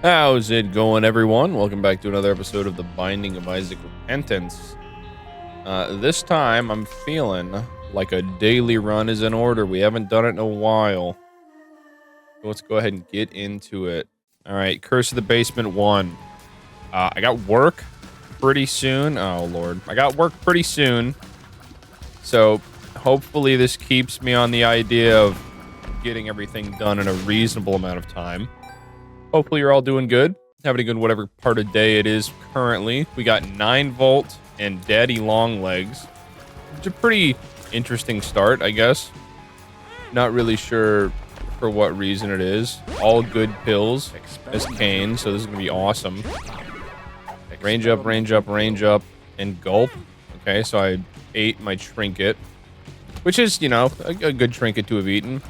How's it going, everyone? Welcome back to another episode of The Binding of Isaac Repentance. This time, I'm feeling like a daily run is in order. We haven't done it in a while. So let's go ahead and get into it. All right, Curse of the Basement 1. I got work pretty soon. Oh, Lord. I got work pretty soon. So hopefully this keeps me on the idea of getting everything done in a reasonable amount of time. Hopefully you're all doing good. Having a good whatever part of day it is currently. We got 9 volt and Daddy Long Legs. It's a pretty interesting start, I guess. Not really sure for what reason it is. All good pills as Kane, so this is going to be awesome. Range up, range up, range up, and gulp. Okay, so I ate my trinket, which is, you know, a good trinket to have eaten.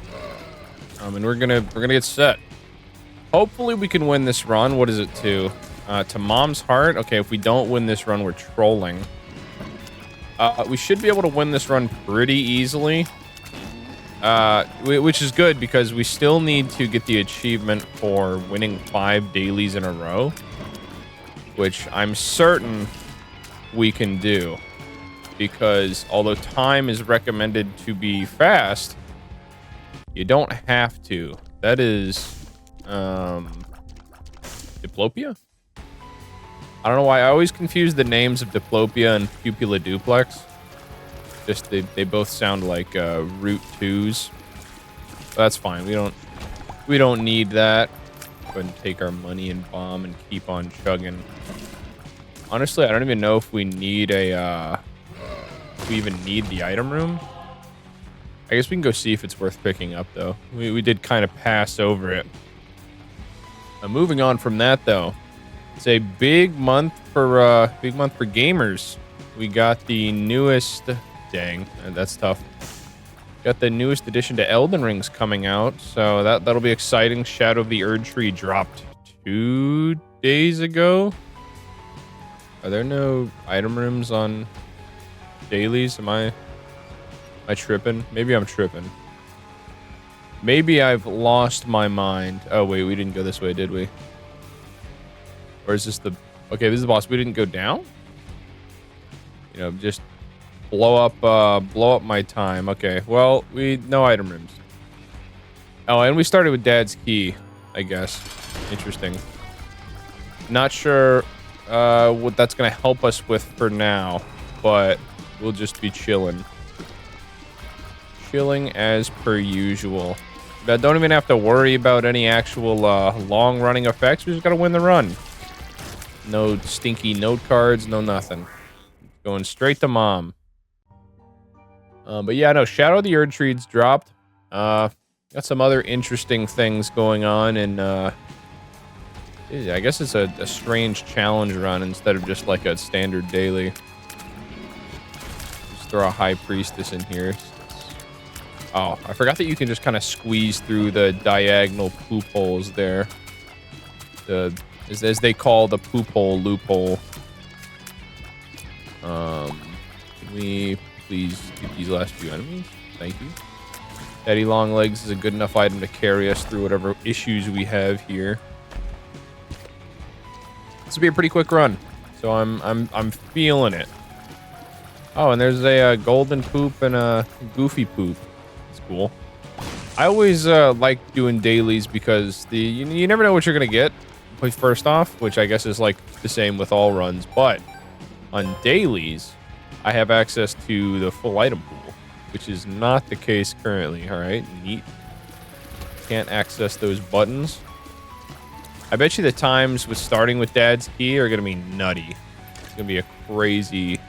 And we're gonna get set. Hopefully we can win this run. What is it to? To Mom's Heart? Okay, if we don't win this run, we're trolling. We should be able to win this run pretty easily. Which is good because we still need to get the achievement for winning 5 dailies in a row. Which I'm certain we can do. Because although time is recommended to be fast, you don't have to. That is... Diplopia? I don't know why I always confuse the names of Diplopia and Pupilla Duplex. Just they both sound like root 2s. But that's fine. We don't need that. Go ahead and take our money and bomb and keep on chugging. Honestly, I don't even know if we need a if we even need the item room. I guess we can go see if it's worth picking up though. We did kind of pass over it. Moving on from that, though, it's a big month for gamers. We got the newest, dang, that's tough. Got the newest addition to Elden Ring's coming out, so that'll be exciting. Shadow of the Erd Tree dropped 2 days ago. Are there no item rooms on dailies? Am I tripping? Maybe I'm tripping. Maybe I've lost my mind. Oh, wait, we didn't go this way, did we? Or is this the... Okay, this is the boss. We didn't go down? You know, just blow up my time. Okay, well, no item rooms. Oh, and we started with Dad's Key, I guess. Interesting. Not sure what that's going to help us with for now, but we'll just be chilling. Chilling as per usual. But don't even have to worry about any actual long-running effects. We just gotta win the run. No stinky note cards, no nothing. Going straight to Mom. But yeah, no, Shadow of the Erd Tree's dropped. Got some other interesting things going on, and I guess it's a strange challenge run instead of just like a standard daily. Just throw a High Priestess in here. Oh, I forgot that you can just kind of squeeze through the diagonal poop holes there. As they call the poop hole loophole. Can we please get these last few enemies? Thank you. Daddy Long Legs is a good enough item to carry us through whatever issues we have here. This will be a pretty quick run, so I'm feeling it. Oh, and there's a golden poop and a goofy poop. Cool. I always like doing dailies because you never know what you're gonna get first off, which I guess is like the same with all runs, but on dailies I have access to the full item pool, which is not the case currently. All right, neat. Can't access those buttons. I bet you the times with starting with Dad's Key are gonna be nutty. It's gonna be a crazy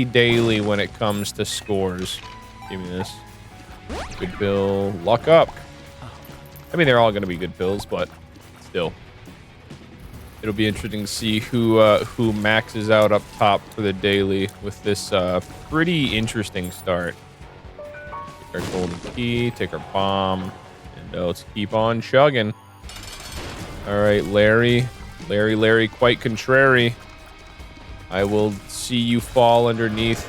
daily when it comes to scores. Give me this. Good pill. Lock up. I mean, they're all going to be good pills, but still. It'll be interesting to see who maxes out up top for the daily with this pretty interesting start. Take our golden key, take our bomb, and let's keep on chugging. All right, Larry, quite contrary. I will see you fall underneath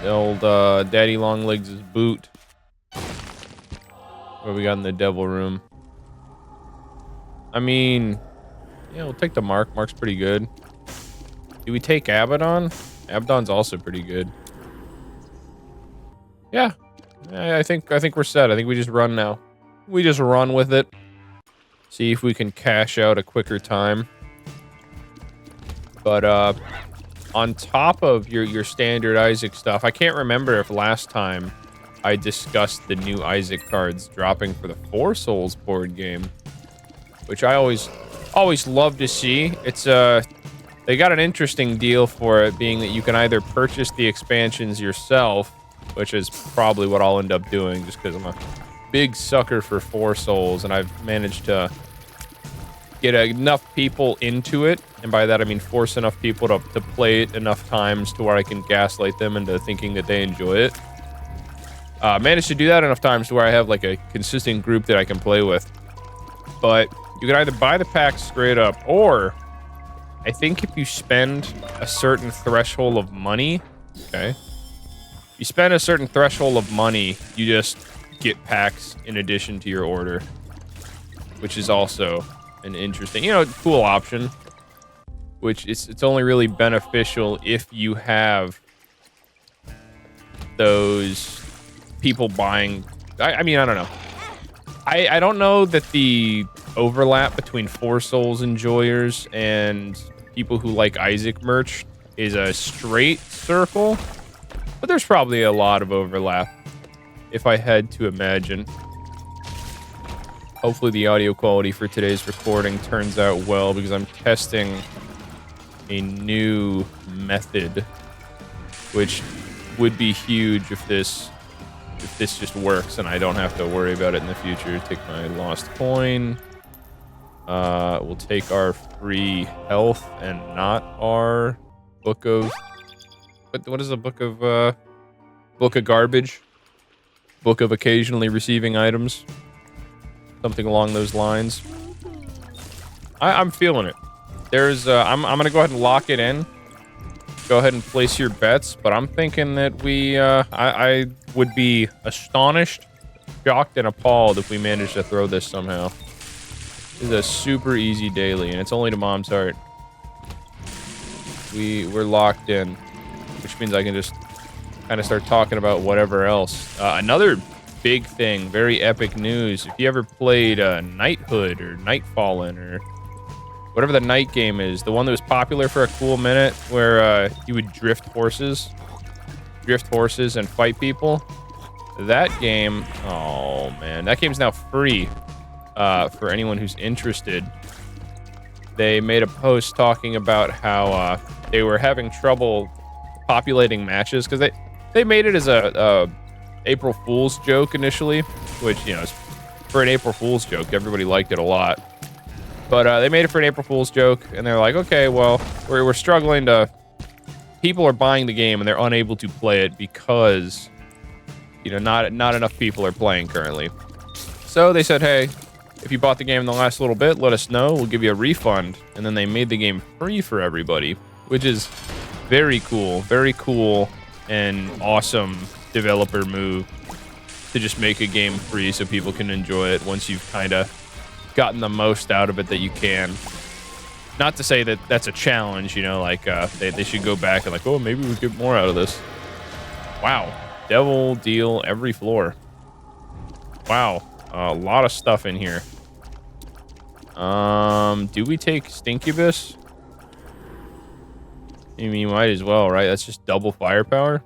the old Daddy Long Legs' boot. What we got in the devil room? I mean, yeah, we'll take the Mark. Mark's pretty good. Do we take Abaddon? Abaddon's also pretty good. Yeah. I think we're set. I think we just run now. We just run with it. See if we can cash out a quicker time. But on top of your standard Isaac stuff, I can't remember if last time I discussed the new Isaac cards dropping for the Four Souls board game, which I always love to see. It's they got an interesting deal for it, being that you can either purchase the expansions yourself, which is probably what I'll end up doing just because I'm a big sucker for Four Souls, and I've managed to get enough people into it, and by that I mean force enough people to play it enough times to where I can gaslight them into thinking that they enjoy it. Managed to do that enough times to where I have like a consistent group that I can play with. But you can either buy the pack straight up, or I think if you spend a certain threshold of money, okay, you spend a certain threshold of money, you just get packs in addition to your order, which is also an interesting, cool option, which it's only really beneficial if you have those people buying. I mean, I don't know. I don't know that the overlap between Four Souls enjoyers and people who like Isaac merch is a straight circle, but there's probably a lot of overlap if I had to imagine. Hopefully the audio quality for today's recording turns out well, because I'm testing a new method, which would be huge if this just works and I don't have to worry about it in the future. Take my lost coin. We'll take our free health and not our book of... What is a book of... book of garbage? Book of occasionally receiving items. Something along those lines. I'm feeling it. There's... I'm gonna go ahead and lock it in. Go ahead and place your bets, but I'm thinking that we... I would be astonished, shocked, and appalled if we managed to throw this somehow. This is a super easy daily, and it's only to Mom's Heart. We're locked in, which means I can just kind of start talking about whatever else. Another big thing, very epic news. If you ever played Knighthood or Nightfallen or whatever the night game is, the one that was popular for a cool minute, where you would drift horses and fight people. That game, oh man, that game's now free for anyone who's interested. They made a post talking about how they were having trouble populating matches because they made it as a April Fool's joke initially, which, for an April Fool's joke, everybody liked it a lot. But they made it for an April Fool's joke, and they're like, okay, well, we're struggling to... People are buying the game, and they're unable to play it because, not enough people are playing currently. So they said, hey, if you bought the game in the last little bit, let us know. We'll give you a refund. And then they made the game free for everybody, which is very cool and awesome developer move to just make a game free so people can enjoy it once you've kind of gotten the most out of it that you can. Not to say that that's a challenge, they should go back and oh, maybe we get more out of this. Wow. Devil deal every floor. Wow. A lot of stuff in here. Do we take Stinkubus? I mean, you might as well, right? That's just double firepower.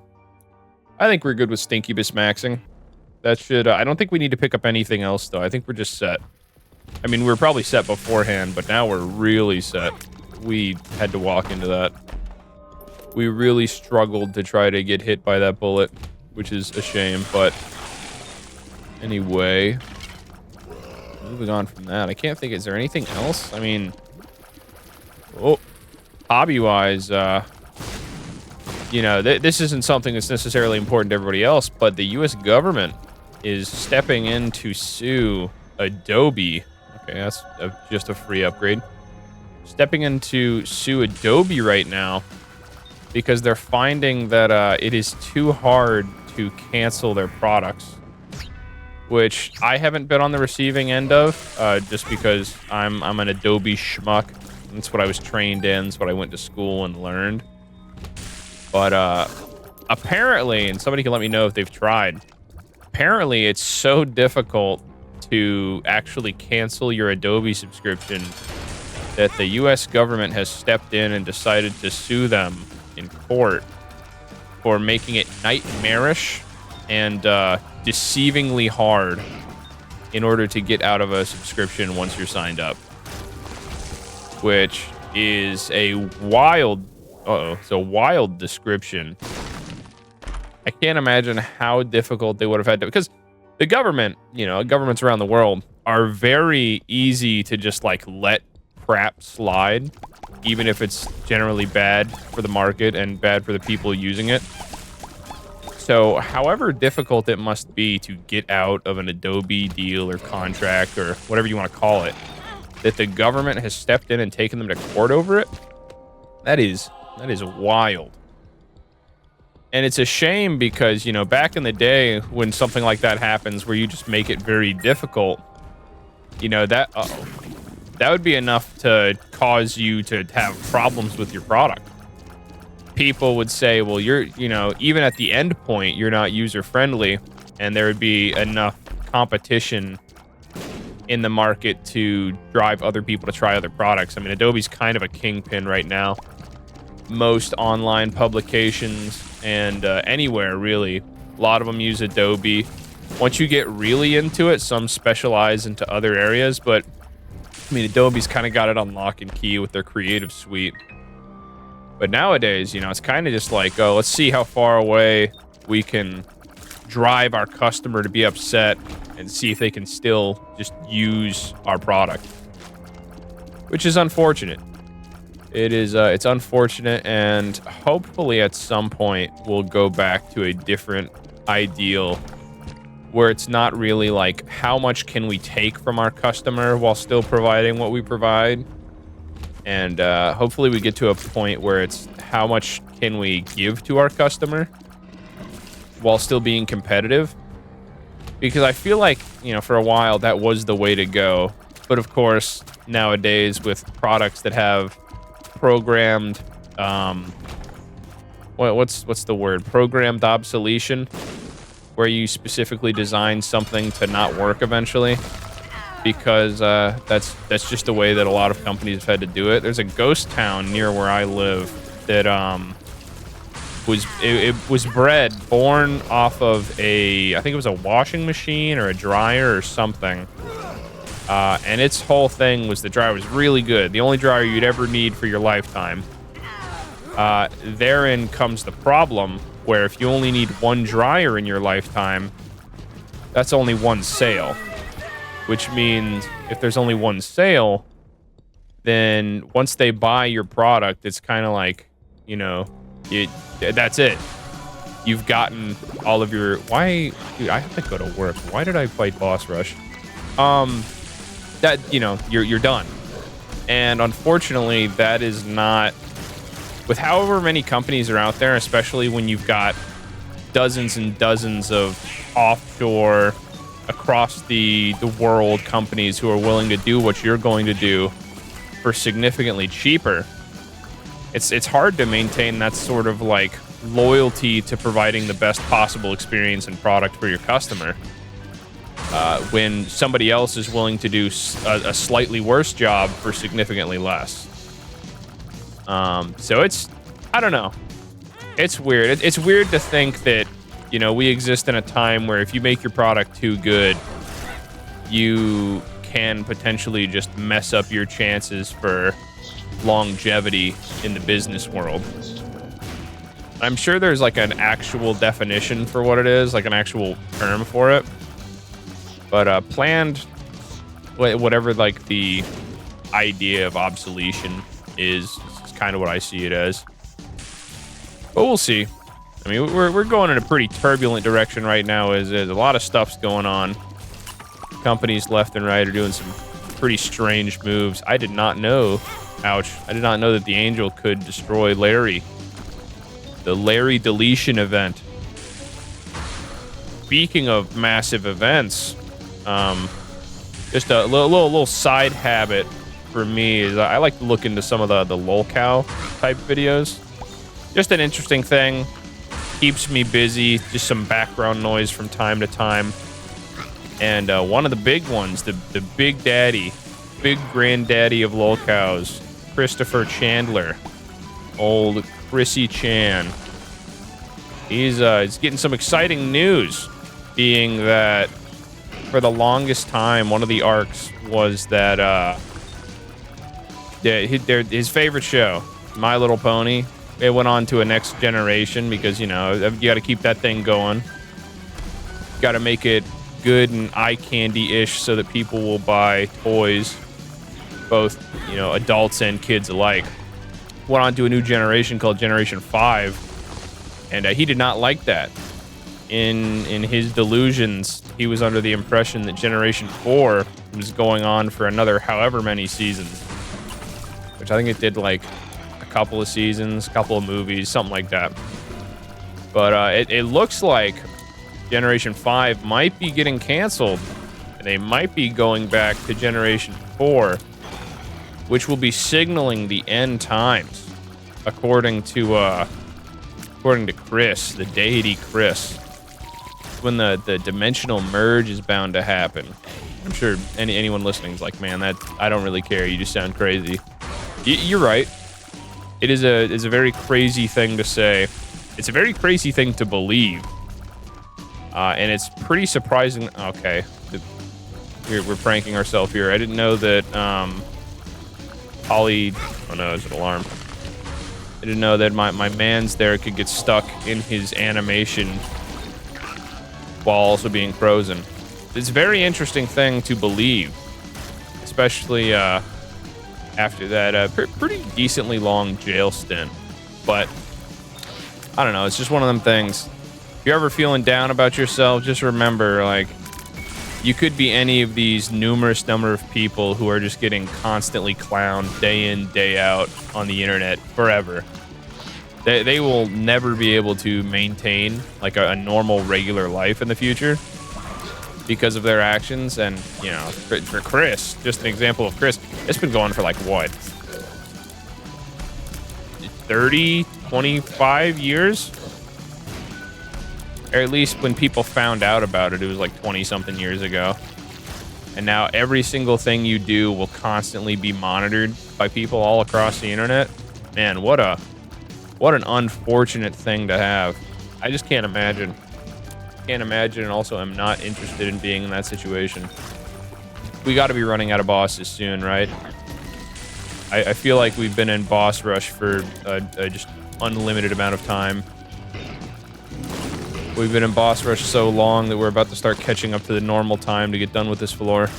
I think we're good with Stinkubus maxing. That should... I don't think we need to pick up anything else, though. I think we're just set. I mean, we were probably set beforehand, but now we're really set. We had to walk into that. We really struggled to try to get hit by that bullet, which is a shame, but... Anyway... Moving on from that, I can't think... Is there anything else? I mean... Oh... Hobby-wise, this isn't something that's necessarily important to everybody else, but the U.S. government is stepping in to sue Adobe. Okay, that's just a free upgrade. Stepping in to sue Adobe right now because they're finding that it is too hard to cancel their products. which I haven't been on the receiving end of, just because I'm an Adobe schmuck. That's what I was trained in. That's what I went to school and learned. But apparently, and somebody can let me know if they've tried, apparently it's so difficult to actually cancel your Adobe subscription that the US government has stepped in and decided to sue them in court for making it nightmarish and deceivingly hard in order to get out of a subscription once you're signed up. Which is a wild, it's a wild description. I can't imagine how difficult they would have had to, because the government, you know, governments around the world are very easy to just like let crap slide, even if it's generally bad for the market and bad for the people using it. So however difficult it must be to get out of an Adobe deal or contract or whatever you want to call it, that the government has stepped in and taken them to court over it, that is wild. And it's a shame because, you know, back in the day when something like that happens where you just make it very difficult, you know, that would be enough to cause you to have problems with your product. People would say, well, you know, even at the end point, you're not user friendly, and there would be enough competition in the market to drive other people to try other products. I mean, Adobe's kind of a kingpin right now. Most online publications and anywhere, really, a lot of them use Adobe. Once you get really into it, some specialize into other areas, but I mean, Adobe's kind of got it on lock and key with their creative suite. But nowadays, you know, it's kind of just like, oh, let's see how far away we can drive our customer to be upset and see if they can still just use our product, which is unfortunate. It's unfortunate, and hopefully at some point we'll go back to a different ideal where it's not really like how much can we take from our customer while still providing what we provide. And hopefully we get to a point where it's how much can we give to our customer while still being competitive. Because I feel like, you know, for a while that was the way to go. But of course, nowadays with products that have programmed, what's the word? Programmed obsolescence, where you specifically design something to not work eventually. Because that's just the way that a lot of companies have had to do it. There's a ghost town near where I live that was born off of I think it was a washing machine or a dryer or something. And its whole thing was the dryer was really good. The only dryer you'd ever need for your lifetime. Therein comes the problem where if you only need one dryer in your lifetime, that's only one sale. Which means if there's only one sale, then once they buy your product, it's kind of like, you know, that's it. You've gotten all of your... Why? Dude, I have to go to work. Why did I fight Boss Rush? That, you know, you're done. And unfortunately, that is not... With however many companies are out there, especially when you've got dozens and dozens of offshore... across the world companies who are willing to do what you're going to do for significantly cheaper, it's hard to maintain that sort of like loyalty to providing the best possible experience and product for your customer when somebody else is willing to do a slightly worse job for significantly less. So it's, I don't know, it's weird. It's weird to think that, you know, we exist in a time where if you make your product too good, you can potentially just mess up your chances for longevity in the business world. I'm sure there's like an actual definition for what it is, like an actual term for it. But planned, whatever like the idea of obsolescence is kind of what I see it as. But we'll see. I mean, we're going in a pretty turbulent direction right now. As a lot of stuff's going on. Companies left and right are doing some pretty strange moves. I did not know. Ouch. I did not know that the Angel could destroy Larry. The Larry deletion event. speaking of massive events, just a little side habit for me is I like to look into some of the lolcow type videos. Just an interesting thing. Keeps me busy. Just some background noise from time to time. And one of the big ones, the big granddaddy of lolcows, Christopher Chandler, old Chrissy Chan. He's getting some exciting news, being that for the longest time, one of the arcs was that his favorite show, My Little Pony, it went on to a next generation because, you know, you got to keep that thing going. Got to make it good and eye candy-ish so that people will buy toys, both, you know, adults and kids alike. Went on to a new generation called Generation 5, and he did not like that. In his delusions, he was under the impression that Generation 4 was going on for another however many seasons, which I think it did like a couple of seasons, couple of movies, something like that. But it looks like Generation 5 might be getting canceled, and they might be going back to Generation 4, which will be signaling the end times, according to Chris, the deity Chris. When the dimensional merge is bound to happen. I'm sure anyone listening is like, man, that I don't really care. You just sound crazy. You're right. It is a very crazy thing to say. It's a very crazy thing to believe. And it's pretty surprising. Okay. We're pranking ourselves here. I didn't know that oh no, it's an alarm. I didn't know that my man's there could get stuck in his animation while also being frozen. It's a very interesting thing to believe, especially after that pretty decently long jail stint. But I don't know, it's just one of them things. If you're ever feeling down about yourself, just remember, like, you could be any of these numerous number of people who are just getting constantly clowned day in, day out on the internet forever. They will never be able to maintain like a normal, regular life in the future because of their actions. And, you know, for Chris, just an example of Chris, it's been going for like, what, 30, 25 years? Or at least when people found out about it, it was like 20-something years ago. And now every single thing you do will constantly be monitored by people all across the internet. Man, what an unfortunate thing to have. I just can't imagine. Can't imagine, and also am not interested in being in that situation. We got to be running out of bosses soon, right? I feel like we've been in boss rush for a just unlimited amount of time. We've been in boss rush so long that we're about to start catching up to the normal time to get done with this floor.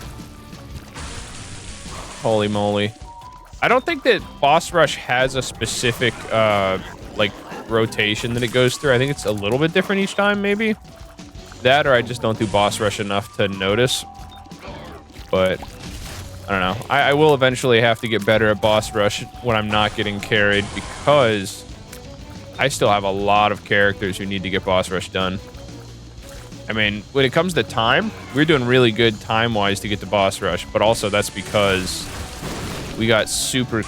Holy moly. I don't think that boss rush has a specific like rotation that it goes through. I think it's a little bit different each time, maybe. That, or I just don't do boss rush enough to notice. But I don't know. I will eventually have to get better at boss rush when I'm not getting carried, because I still have a lot of characters who need to get boss rush done. I mean, when it comes to time, we're doing really good time-wise to get to boss rush, but also that's because we got super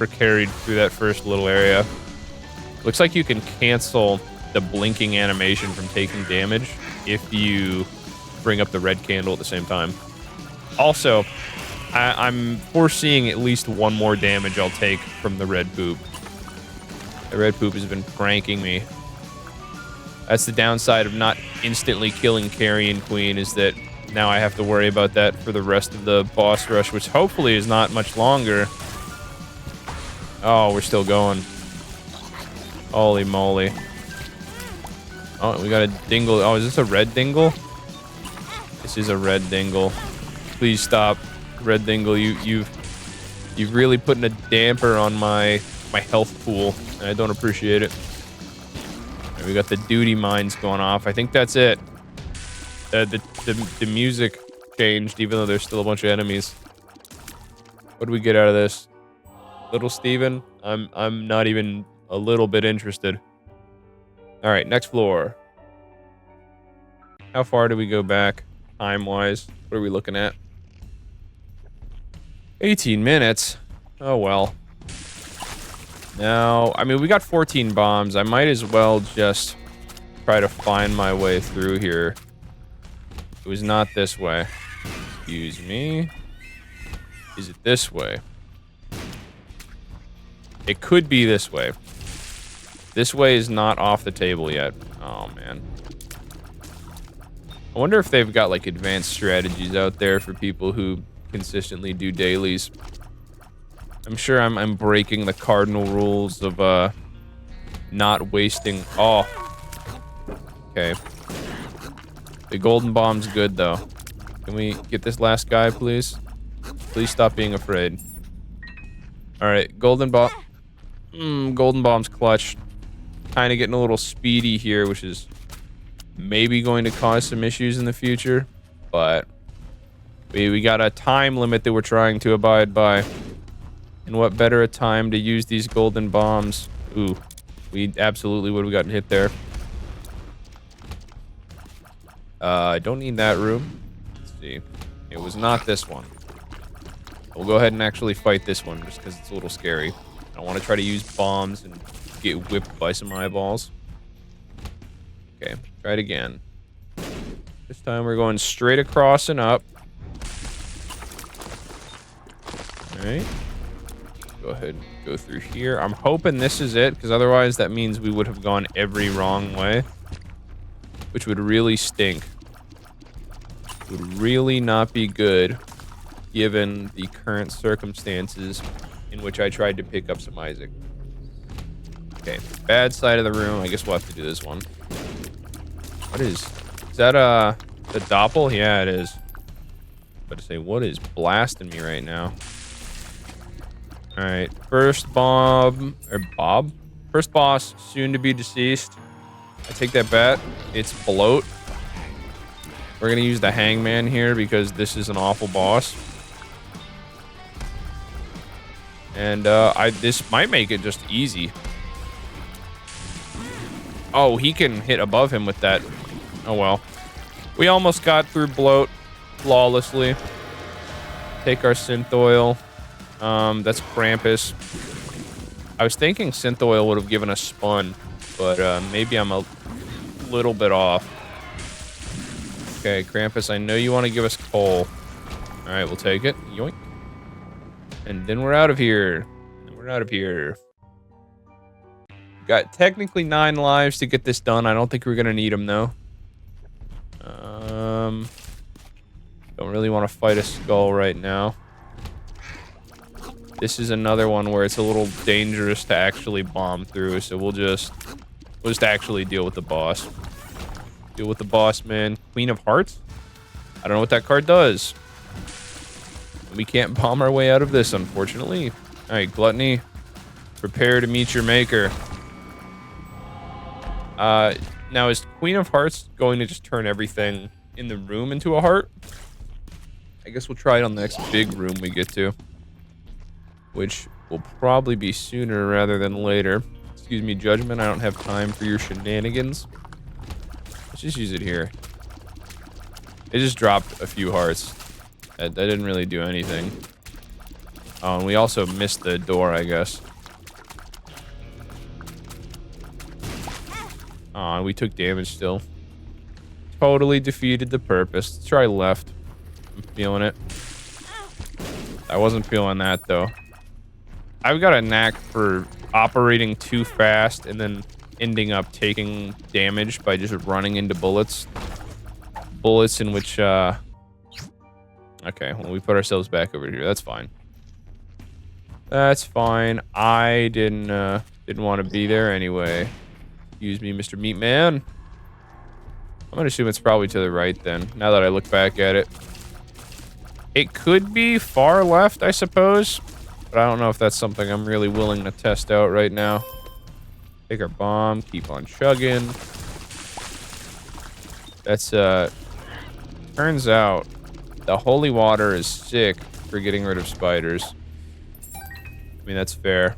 carried through that first little area. Looks like you can cancel the blinking animation from taking damage if you bring up the red candle at the same time. Also, I'm foreseeing at least one more damage I'll take from the red poop. The red poop has been pranking me. That's the downside of not instantly killing Carrion Queen, is that now I have to worry about that for the rest of the boss rush, which hopefully is not much longer. Oh, we're still going. Holy moly. Oh, we got a dingle. Oh, is this a red dingle? This is a red dingle. Please stop, red dingle. You've really put a damper on my health pool, and I don't appreciate it. And we got the duty mines going off. I think that's it. The music changed, even though there's still a bunch of enemies. What do we get out of this? Little Steven? I'm not even a little bit interested. All right, next floor. How far do we go back time-wise? What are we looking at? 18 minutes. Oh, well. Now, I mean, we got 14 bombs. I might as well just try to find my way through here. It was not this way. Excuse me. Is it this way? It could be this way. This way is not off the table yet. Oh, man. I wonder if they've got, like, advanced strategies out there for people who consistently do dailies. I'm sure I'm breaking the cardinal rules of, not wasting... Oh. Okay. The golden bomb's good, though. Can we get this last guy, please? Please stop being afraid. Alright, golden bomb... golden bomb's clutch. Kind of getting a little speedy here, which is maybe going to cause some issues in the future. But we got a time limit that we're trying to abide by. And what better a time to use these golden bombs? Ooh, we absolutely would have gotten hit there. I don't need that room. Let's see. It was not this one. We'll go ahead and actually fight this one just because it's a little scary. I don't want to try to use bombs and get whipped by some eyeballs. Okay, try it again. This time we're going straight across and up. Alright. Go ahead and go through here. I'm hoping this is it, because otherwise that means we would have gone every wrong way. Which would really stink. Would really not be good, given the current circumstances in which I tried to pick up some Isaac. Okay, bad side of the room. I guess we'll have to do this one. What is that, the doppel? Yeah, it is. About to say, what is blasting me right now? Alright, first bomb, or Bob? First boss, soon to be deceased. I take that bet. It's bloat. We're gonna use the hangman here because this is an awful boss. And, this might make it just easy. Oh, he can hit above him with that. Oh, well. We almost got through bloat flawlessly. Take our synth oil. That's Krampus. I was thinking synth oil would have given us spun, but maybe I'm a little bit off. Okay, Krampus, I know you want to give us coal. All right, we'll take it. Yoink. And then we're out of here. Got technically 9 lives to get this done. I don't think we're gonna need them though. Don't really want to fight a skull right now. This is another one where it's a little dangerous to actually bomb through, so we'll just actually deal with the boss. Deal with the boss, man. Queen of Hearts? I don't know what that card does. We can't bomb our way out of this, unfortunately. Alright, Gluttony. Prepare to meet your maker. Now is Queen of Hearts going to just turn everything in the room into a heart? I guess we'll try it on the next big room we get to. Which will probably be sooner rather than later. Excuse me, Judgment. I don't have time for your shenanigans. Let's just use it here. It just dropped a few hearts. That didn't really do anything. Oh, and we also missed the door, I guess. Aw, we took damage still. Totally defeated the purpose. Let's try left. I'm feeling it. I wasn't feeling that, though. I've got a knack for operating too fast and then ending up taking damage by just running into bullets. Bullets in which, okay, well, we put ourselves back over here. That's fine. That's fine. I didn't want to be there anyway. Excuse me, Mr. Meatman. I'm gonna assume it's probably to the right then, now that I look back at it. It could be far left, I suppose. But I don't know if that's something I'm really willing to test out right now. Take our bomb, keep on chugging. That's, turns out the holy water is sick for getting rid of spiders. I mean, that's fair.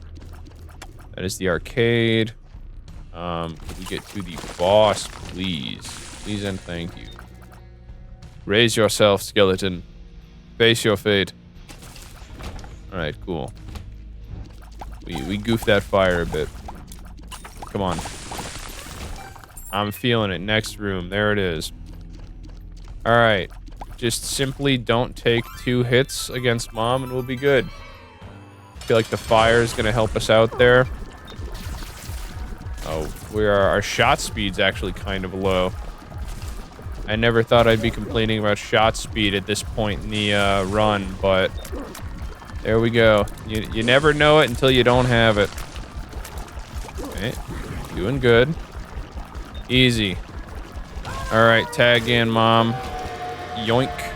That is the arcade. Can we get to the boss, please? Please and thank you. Raise yourself, skeleton. Face your fate. Alright, cool. We goofed that fire a bit. Come on. I'm feeling it. Next room. There it is. Alright. Just simply don't take 2 hits against Mom and we'll be good. I feel like the fire is going to help us out there. Oh, our shot speed's actually kind of low. I never thought I'd be complaining about shot speed at this point in the run, but there we go. You never know it until you don't have it. Okay, doing good. Easy. All right, tag in, Mom. Yoink.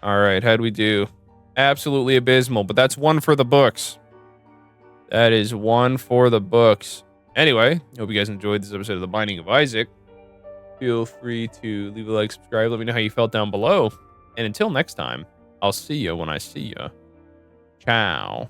All right, how'd we do? Absolutely abysmal, but that's 1 for the books. That is 1 for the books. Anyway, hope you guys enjoyed this episode of The Binding of Isaac. Feel free to leave a like, subscribe, let me know how you felt down below. And until next time, I'll see you when I see you. Ciao.